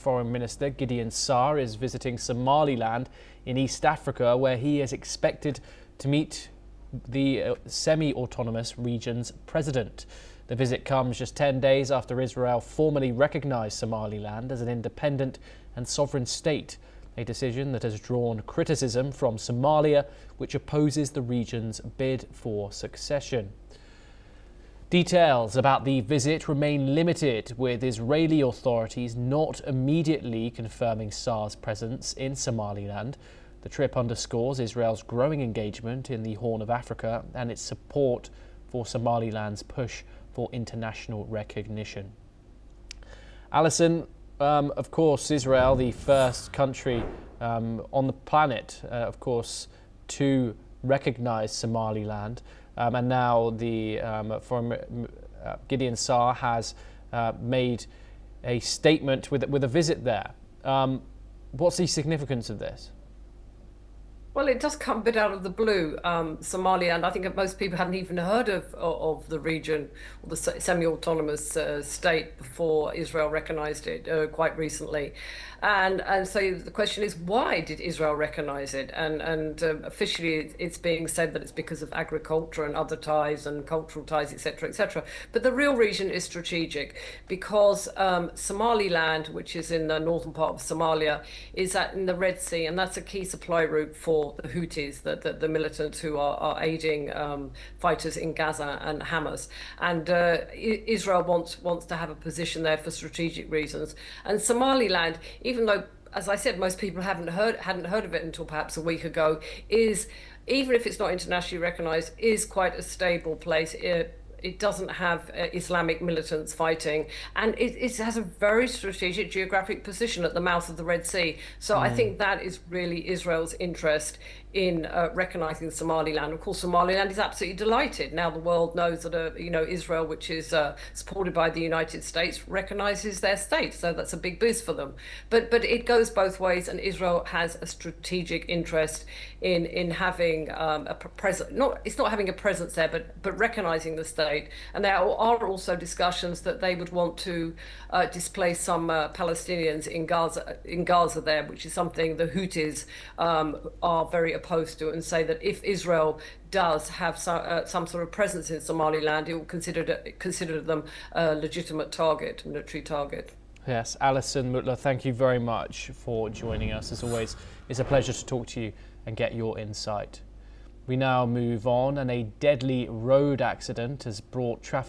Foreign Minister Gideon Saar is visiting Somaliland in East Africa, where he is expected to meet the semi-autonomous region's president. The visit comes just 10 days after Israel formally recognized Somaliland as an independent and sovereign state, a decision that has drawn criticism from Somalia, which opposes the region's bid for succession. Details about the visit remain limited, with Israeli authorities not immediately confirming Saar's presence in Somaliland. The trip underscores Israel's growing engagement in the Horn of Africa and its support for Somaliland's push for international recognition. Alison, of course, Israel, the first country on the planet, of course, to recognize Somaliland. And now the Gideon Saar has made a statement with a visit there. What's the significance of this? Well, it does come a bit out of the blue. Somaliland, I think most people hadn't even heard of the region or the semi-autonomous state before Israel recognized it quite recently. And so the question is, why did Israel recognize it? And officially it's being said that it's because of agriculture and other ties and cultural ties, etc., etc. But the real reason is strategic, because Somaliland, which is in the northern part of Somalia, is in the Red Sea, and that's a key supply route for the Houthis, the militants who are aiding fighters in Gaza and Hamas. And Israel wants to have a position there for strategic reasons. And Somaliland, even though, as I said, most people hadn't heard of it until perhaps a week ago, is, even if it's not internationally recognized, is quite a stable place. It doesn't have Islamic militants fighting, and it has a very strategic geographic position at the mouth of the Red Sea. So I think that is really Israel's interest in recognizing Somaliland. Of course, Somaliland is absolutely delighted. Now the world knows that Israel, which is supported by the United States, recognizes their state. So that's a big boost for them. But it goes both ways, and Israel has a strategic interest in having a presence. It's not having a presence there, but recognizing the state. And there are also discussions that they would want to displace some Palestinians in Gaza there, which is something the Houthis are very opposed to, and say that if Israel does have some sort of presence in Somaliland, it will consider them a legitimate target, military target. Yes, Alison Mutler, thank you very much for joining us. As always, it's a pleasure to talk to you and get your insight. We now move on, and a deadly road accident has brought traffic